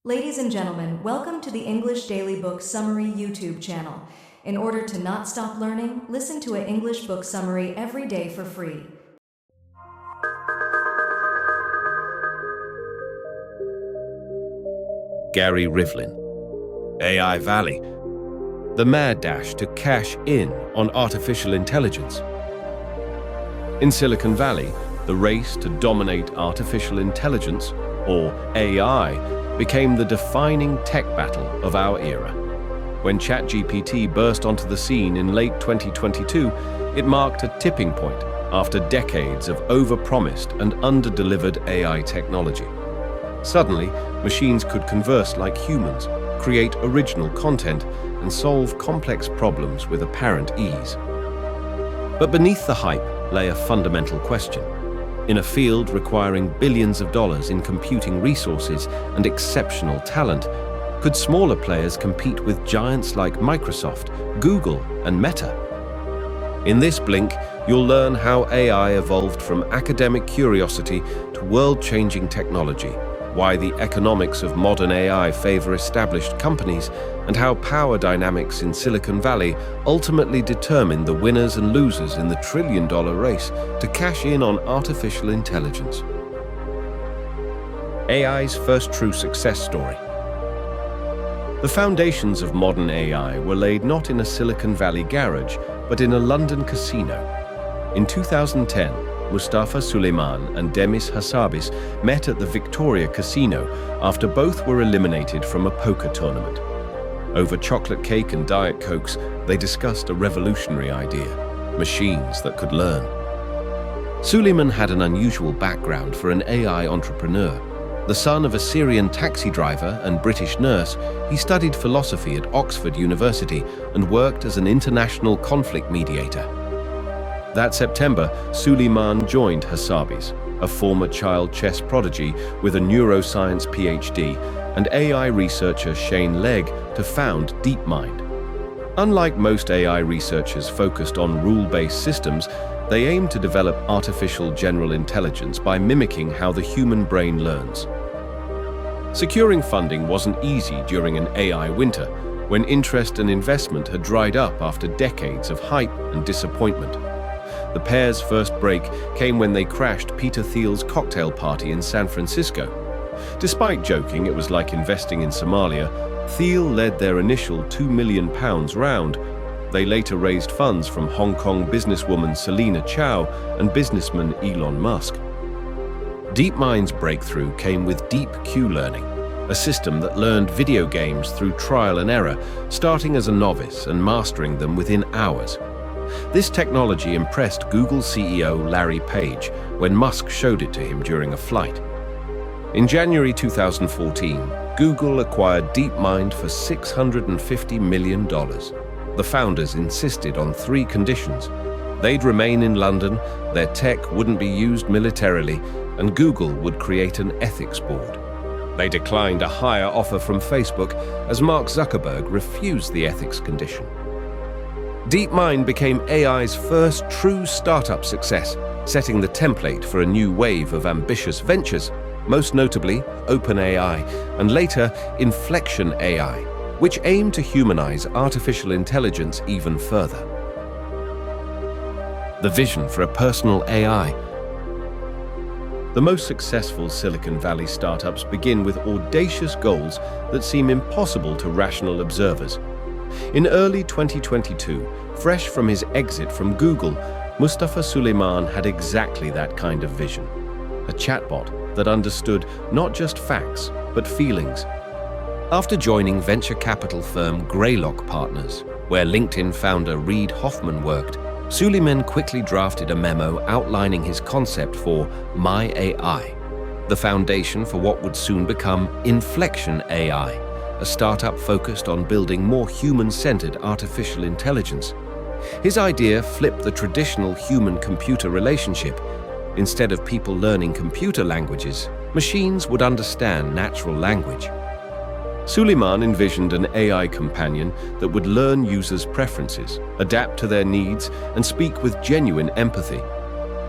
Ladies and gentlemen, welcome to the English Daily Book Summary YouTube channel. In order to not stop learning, listen to an English book summary every day for free. Gary Rivlin. AI Valley. The mad dash to cash in on artificial intelligence. In Silicon Valley, the race to dominate artificial intelligence, or AI, became the defining tech battle of our era. When ChatGPT burst onto the scene in late 2022, it marked a tipping point after decades of overpromised and underdelivered AI technology. Suddenly, machines could converse like humans, create original content, and solve complex problems with apparent ease. But beneath the hype lay a fundamental question. In a field requiring billions of dollars in computing resources and exceptional talent, could smaller players compete with giants like Microsoft, Google, and Meta? In this blink, you'll learn how AI evolved from academic curiosity to world-changing technology, why the economics of modern AI favor established companies, and how power dynamics in Silicon Valley ultimately determine the winners and losers in the trillion-dollar race to cash in on artificial intelligence. AI's first true success story. The foundations of modern AI were laid not in a Silicon Valley garage, but in a London casino. In 2010, Mustafa Suleyman and Demis Hassabis met at the Victoria Casino after both were eliminated from a poker tournament. Over chocolate cake and Diet Cokes, they discussed a revolutionary idea: machines that could learn. Suleyman had an unusual background for an AI entrepreneur. The son of a Syrian taxi driver and British nurse, he studied philosophy at Oxford University and worked as an international conflict mediator. That September, Suleyman joined Hassabis, a former child chess prodigy with a neuroscience PhD, and AI researcher Shane Legg to found DeepMind. Unlike most AI researchers focused on rule-based systems, they aim to develop artificial general intelligence by mimicking how the human brain learns. Securing funding wasn't easy during an AI winter, when interest and investment had dried up after decades of hype and disappointment. The pair's first break came when they crashed Peter Thiel's cocktail party in San Francisco. Despite joking it was like investing in Somalia, Thiel led their initial £2 million round. They later raised funds from Hong Kong businesswoman Selina Chow and businessman Elon Musk. DeepMind's breakthrough came with Deep Q Learning, a system that learned video games through trial and error, starting as a novice and mastering them within hours. This technology impressed Google CEO Larry Page when Musk showed it to him during a flight. In January 2014, Google acquired DeepMind for $650 million. The founders insisted on 3 conditions. They'd remain in London, their tech wouldn't be used militarily, and Google would create an ethics board. They declined a higher offer from Facebook as Mark Zuckerberg refused the ethics condition. DeepMind became AI's first true startup success, setting the template for a new wave of ambitious ventures, most notably OpenAI and later Inflection AI, which aimed to humanize artificial intelligence even further. The vision for a personal AI. The most successful Silicon Valley startups begin with audacious goals that seem impossible to rational observers. In early 2022, fresh from his exit from Google, Mustafa Suleyman had exactly that kind of vision. A chatbot that understood not just facts, but feelings. After joining venture capital firm Greylock Partners, where LinkedIn founder Reid Hoffman worked, Suleyman quickly drafted a memo outlining his concept for My AI, the foundation for what would soon become Inflection AI, a startup focused on building more human-centered artificial intelligence. His idea flipped the traditional human-computer relationship. Instead of people learning computer languages, machines would understand natural language. Suleyman envisioned an AI companion that would learn users' preferences, adapt to their needs, and speak with genuine empathy.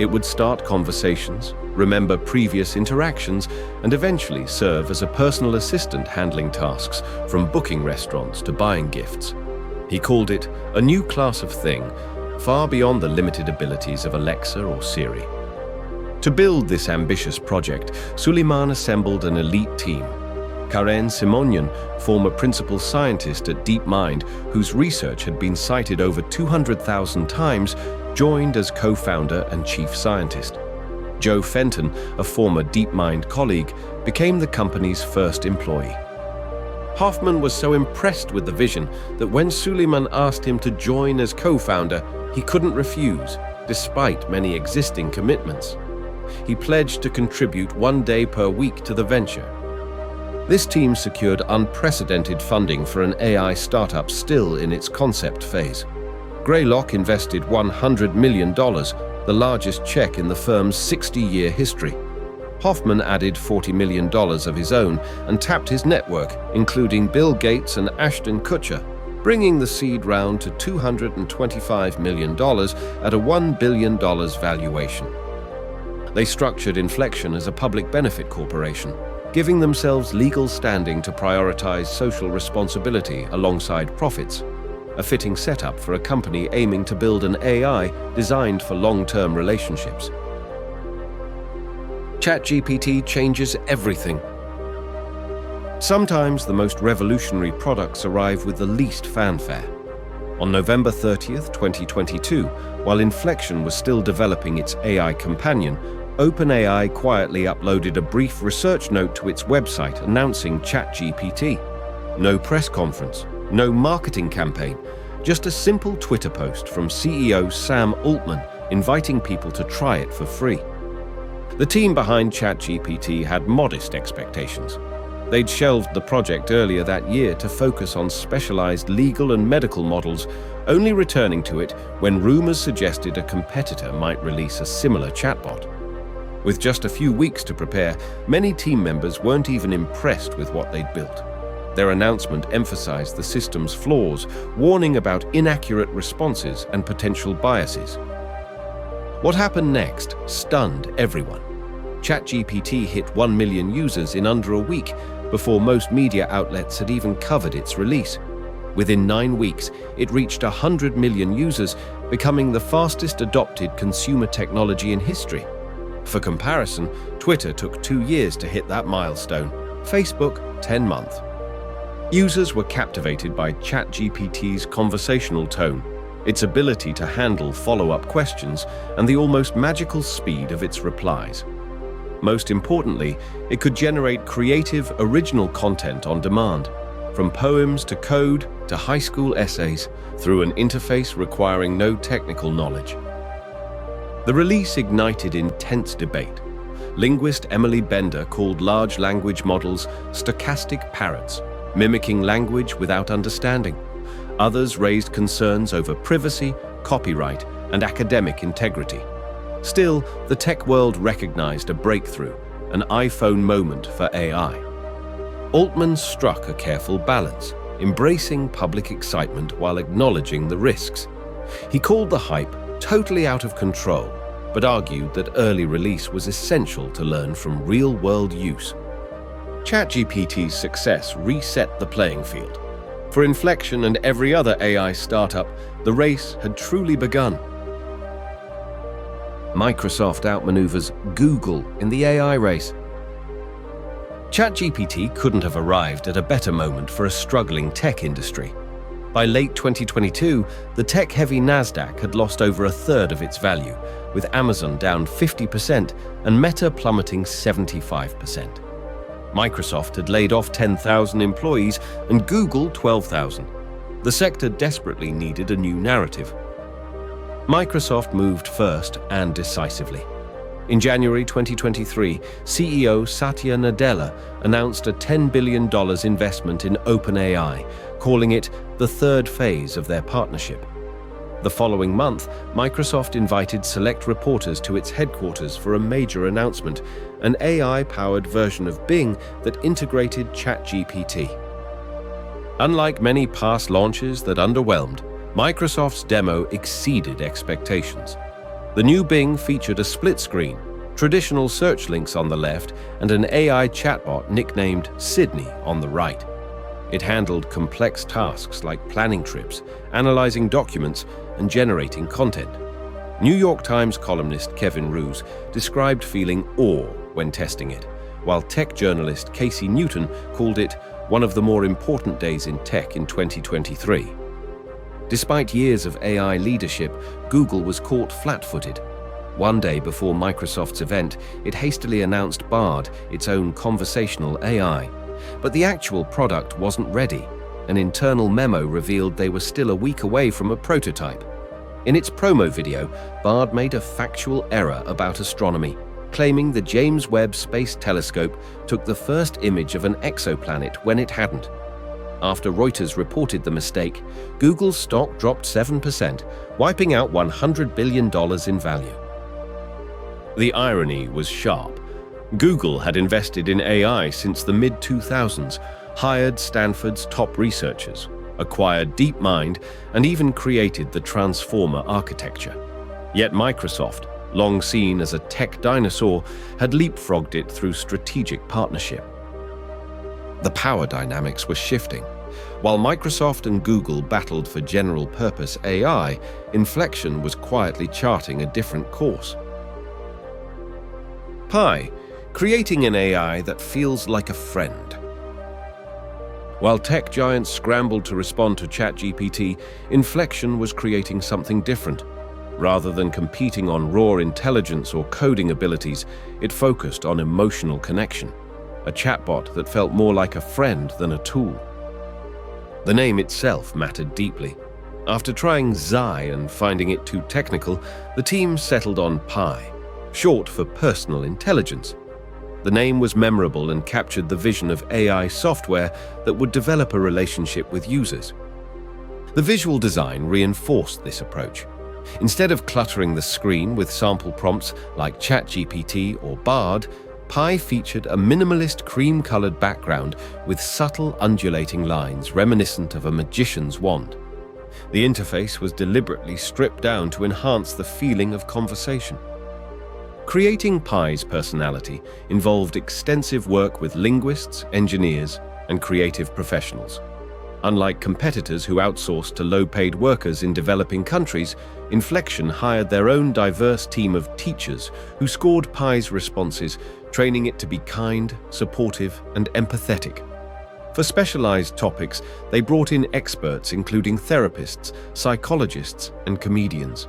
It would start conversations, remember previous interactions, and eventually serve as a personal assistant handling tasks from booking restaurants to buying gifts. He called it a new class of thing, far beyond the limited abilities of Alexa or Siri. To build this ambitious project, Suleiman assembled an elite team. Karen Simonian, former principal scientist at DeepMind, whose research had been cited over 200,000 times, joined as co-founder and chief scientist. Joe Fenton, a former DeepMind colleague, became the company's first employee. Hoffman was so impressed with the vision that when Suleiman asked him to join as co-founder, he couldn't refuse, despite many existing commitments. He pledged to contribute 1 day per week to the venture. This team secured unprecedented funding for an AI startup still in its concept phase. Greylock invested $100 million, the largest check in the firm's 60-year history. Hoffman added $40 million of his own and tapped his network, including Bill Gates and Ashton Kutcher, bringing the seed round to $225 million at a $1 billion valuation. They structured Inflection as a public benefit corporation, giving themselves legal standing to prioritize social responsibility alongside profits, a fitting setup for a company aiming to build an AI designed for long-term relationships. ChatGPT changes everything. Sometimes the most revolutionary products arrive with the least fanfare. On November 30th, 2022, while Inflection was still developing its AI companion, OpenAI quietly uploaded a brief research note to its website announcing ChatGPT. No press conference, no marketing campaign, just a simple Twitter post from CEO Sam Altman inviting people to try it for free. The team behind ChatGPT had modest expectations. They'd shelved the project earlier that year to focus on specialized legal and medical models, only returning to it when rumors suggested a competitor might release a similar chatbot. With just a few weeks to prepare, many team members weren't even impressed with what they'd built. Their announcement emphasized the system's flaws, warning about inaccurate responses and potential biases. What happened next stunned everyone. ChatGPT hit 1 million users in under a week before most media outlets had even covered its release. Within 9 weeks, it reached 100 million users, becoming the fastest adopted consumer technology in history. For comparison, Twitter took 2 years to hit that milestone, Facebook 10 months. Users were captivated by ChatGPT's conversational tone, its ability to handle follow-up questions, and the almost magical speed of its replies. Most importantly, it could generate creative, original content on demand, from poems to code to high school essays, through an interface requiring no technical knowledge. The release ignited intense debate. Linguist Emily Bender called large language models stochastic parrots, mimicking language without understanding. Others raised concerns over privacy, copyright, and academic integrity. Still, the tech world recognized a breakthrough, an iPhone moment for AI. Altman struck a careful balance, embracing public excitement while acknowledging the risks. He called the hype totally out of control, but argued that early release was essential to learn from real-world use. ChatGPT's success reset the playing field. For Inflection and every other AI startup, the race had truly begun. Microsoft outmaneuvers Google in the AI race. ChatGPT couldn't have arrived at a better moment for a struggling tech industry. By late 2022, the tech-heavy Nasdaq had lost over a third of its value, with Amazon down 50% and Meta plummeting 75%. Microsoft had laid off 10,000 employees and Google 12,000. The sector desperately needed a new narrative. Microsoft moved first and decisively. In January 2023, CEO Satya Nadella announced a $10 billion investment in OpenAI, calling it the third phase of their partnership. The following month, Microsoft invited select reporters to its headquarters for a major announcement, an AI-powered version of Bing that integrated ChatGPT. Unlike many past launches that underwhelmed, Microsoft's demo exceeded expectations. The new Bing featured a split screen, traditional search links on the left, and an AI chatbot nicknamed Sydney on the right. It handled complex tasks like planning trips, analyzing documents, and generating content. New York Times columnist Kevin Roose described feeling awe when testing it, while tech journalist Casey Newton called it one of the more important days in tech in 2023. Despite years of AI leadership, Google was caught flat-footed. One day before Microsoft's event, it hastily announced Bard, its own conversational AI. But the actual product wasn't ready. An internal memo revealed they were still a week away from a prototype. In its promo video, Bard made a factual error about astronomy, claiming the James Webb Space Telescope took the first image of an exoplanet when it hadn't. After Reuters reported the mistake, Google's stock dropped 7%, wiping out $100 billion in value. The irony was sharp. Google had invested in AI since the mid-2000s, hired Stanford's top researchers, acquired DeepMind, and even created the Transformer architecture. Yet Microsoft, long seen as a tech dinosaur, had leapfrogged it through strategic partnership. The power dynamics were shifting. While Microsoft and Google battled for general-purpose AI, Inflection was quietly charting a different course. Pi, creating an AI that feels like a friend. While tech giants scrambled to respond to ChatGPT, Inflection was creating something different. Rather than competing on raw intelligence or coding abilities, it focused on emotional connection, a chatbot that felt more like a friend than a tool. The name itself mattered deeply. After trying Xi and finding it too technical, the team settled on Pi, short for personal intelligence. The name was memorable and captured the vision of AI software that would develop a relationship with users. The visual design reinforced this approach. Instead of cluttering the screen with sample prompts like ChatGPT or Bard, Pi featured a minimalist cream-colored background with subtle undulating lines reminiscent of a magician's wand. The interface was deliberately stripped down to enhance the feeling of conversation. Creating Pi's personality involved extensive work with linguists, engineers, and creative professionals. Unlike competitors who outsourced to low-paid workers in developing countries, Inflection hired their own diverse team of teachers who scored Pi's responses, training it to be kind, supportive, and empathetic. For specialized topics, they brought in experts including therapists, psychologists, and comedians.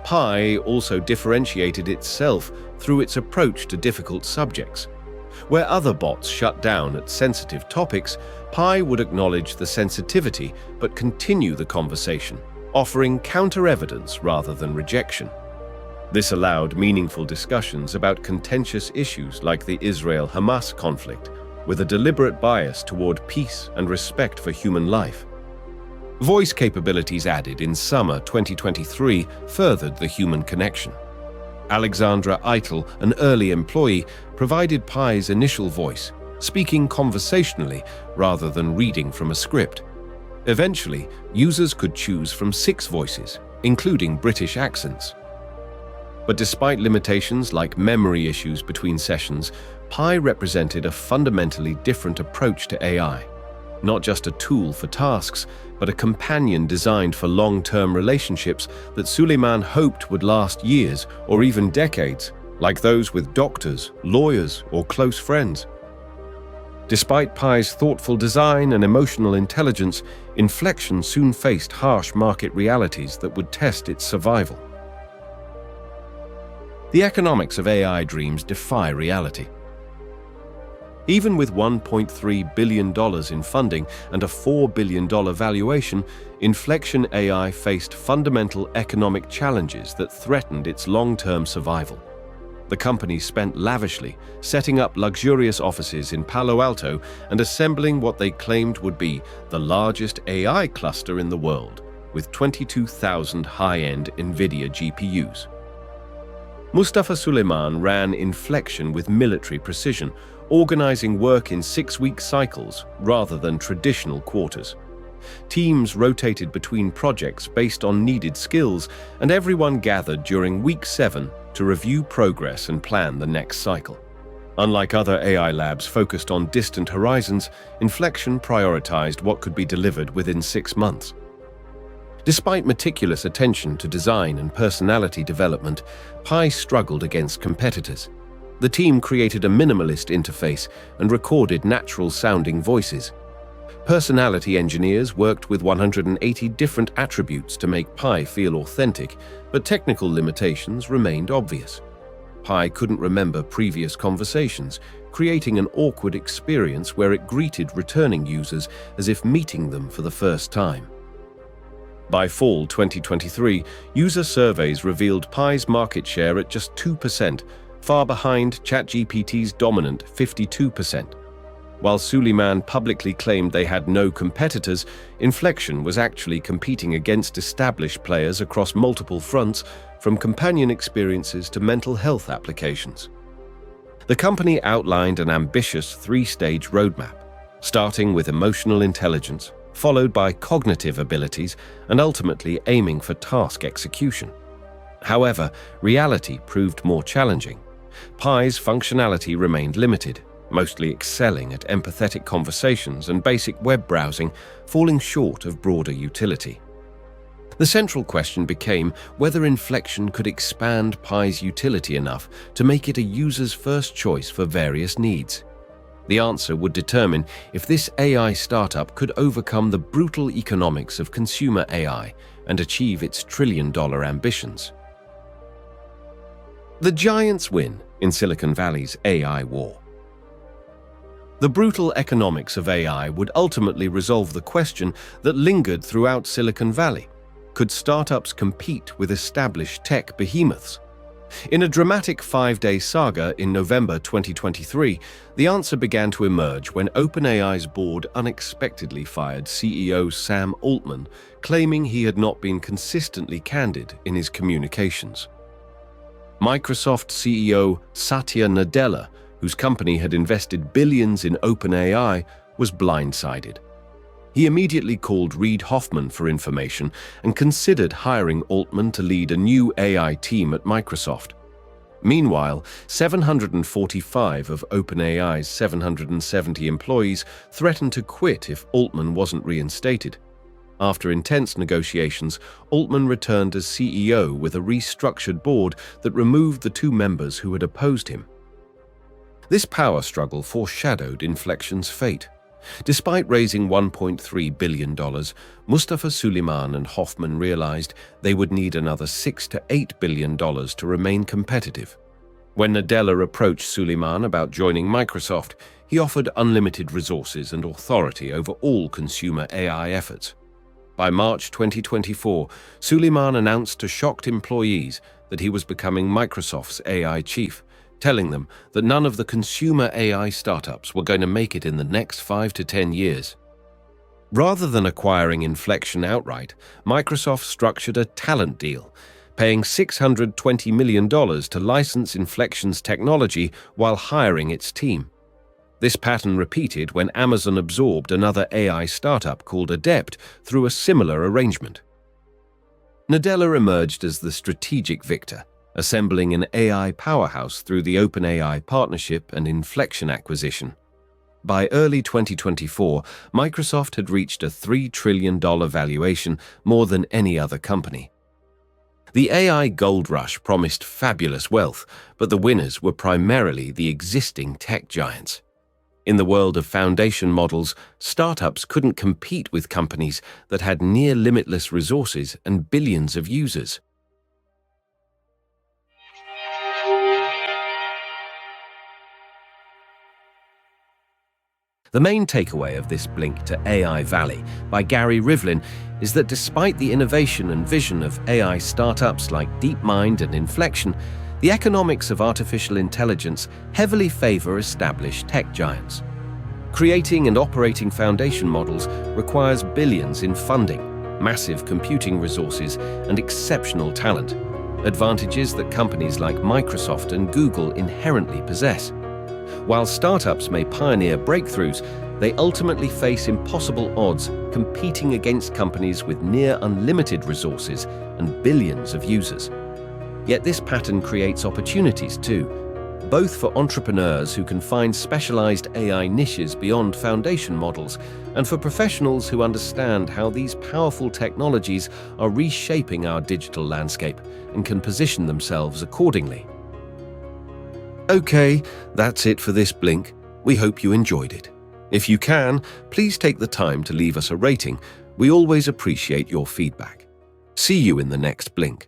Pi also differentiated itself through its approach to difficult subjects. Where other bots shut down at sensitive topics, Pi would acknowledge the sensitivity but continue the conversation, offering counter-evidence rather than rejection. This allowed meaningful discussions about contentious issues like the Israel-Hamas conflict, with a deliberate bias toward peace and respect for human life. Voice capabilities added in summer 2023 furthered the human connection. Alexandra Eitel, an early employee, provided Pi's initial voice, speaking conversationally rather than reading from a script. Eventually, users could choose from 6 voices, including British accents. But despite limitations like memory issues between sessions, Pi represented a fundamentally different approach to AI. Not just a tool for tasks, but a companion designed for long-term relationships that Suleiman hoped would last years or even decades, like those with doctors, lawyers, or close friends. Despite Pi's thoughtful design and emotional intelligence, Inflection soon faced harsh market realities that would test its survival. The economics of AI dreams defy reality. Even with $1.3 billion in funding and a $4 billion valuation, Inflection AI faced fundamental economic challenges that threatened its long-term survival. The company spent lavishly, setting up luxurious offices in Palo Alto and assembling what they claimed would be the largest AI cluster in the world, with 22,000 high-end NVIDIA GPUs. Mustafa Suleiman ran Inflection with military precision, organizing work in 6-week cycles rather than traditional quarters. Teams rotated between projects based on needed skills, and everyone gathered during week 7 to review progress and plan the next cycle. Unlike other AI labs focused on distant horizons, Inflection prioritized what could be delivered within 6 months. Despite meticulous attention to design and personality development, Pi struggled against competitors. The team created a minimalist interface and recorded natural-sounding voices. Personality engineers worked with 180 different attributes to make Pi feel authentic, but technical limitations remained obvious. Pi couldn't remember previous conversations, creating an awkward experience where it greeted returning users as if meeting them for the first time. By fall 2023, user surveys revealed Pi's market share at just 2%, far behind ChatGPT's dominant 52%. While Suleiman publicly claimed they had no competitors, Inflection was actually competing against established players across multiple fronts, from companion experiences to mental health applications. The company outlined an ambitious 3-stage roadmap, starting with emotional intelligence, followed by cognitive abilities, and ultimately aiming for task execution. However, reality proved more challenging. Pi's functionality remained limited, mostly excelling at empathetic conversations and basic web browsing, falling short of broader utility. The central question became whether Inflection could expand Pi's utility enough to make it a user's first choice for various needs. The answer would determine if this AI startup could overcome the brutal economics of consumer AI and achieve its trillion-dollar ambitions. The giants win in Silicon Valley's AI war. The brutal economics of AI would ultimately resolve the question that lingered throughout Silicon Valley. Could startups compete with established tech behemoths? In a dramatic 5-day saga in November 2023, the answer began to emerge when OpenAI's board unexpectedly fired CEO Sam Altman, claiming he had not been consistently candid in his communications. Microsoft CEO Satya Nadella, whose company had invested billions in OpenAI, was blindsided. He immediately called Reid Hoffman for information and considered hiring Altman to lead a new AI team at Microsoft. Meanwhile, 745 of OpenAI's 770 employees threatened to quit if Altman wasn't reinstated. After intense negotiations, Altman returned as CEO with a restructured board that removed the 2 members who had opposed him. This power struggle foreshadowed Inflection's fate. Despite raising $1.3 billion, Mustafa Suleyman and Hoffman realized they would need another $6 to $8 billion to remain competitive. When Nadella approached Suleyman about joining Microsoft, he offered unlimited resources and authority over all consumer AI efforts. By March 2024, Suleyman announced to shocked employees that he was becoming Microsoft's AI chief, telling them that none of the consumer AI startups were going to make it in the next 5 to 10 years. Rather than acquiring Inflection outright, Microsoft structured a talent deal, paying $620 million to license Inflection's technology while hiring its team. This pattern repeated when Amazon absorbed another AI startup called Adept through a similar arrangement. Nadella emerged as the strategic victor, assembling an AI powerhouse through the OpenAI partnership and Inflection acquisition. By early 2024, Microsoft had reached a $3 trillion valuation, more than any other company. The AI gold rush promised fabulous wealth, but the winners were primarily the existing tech giants. In the world of foundation models, startups couldn't compete with companies that had near-limitless resources and billions of users. The main takeaway of this Blink to AI Valley by Gary Rivlin is that despite the innovation and vision of AI startups like DeepMind and Inflection, the economics of artificial intelligence heavily favor established tech giants. Creating and operating foundation models requires billions in funding, massive computing resources, and exceptional talent, advantages that companies like Microsoft and Google inherently possess. While startups may pioneer breakthroughs, They ultimately face impossible odds, competing against companies with near unlimited resources and billions of users. Yet this pattern creates opportunities too, both for entrepreneurs who can find specialized AI niches beyond foundation models, and for professionals who understand how these powerful technologies are reshaping our digital landscape and can position themselves accordingly. Okay, that's it for this Blink. We hope you enjoyed it. If you can, please take the time to leave us a rating. We always appreciate your feedback. See you in the next Blink.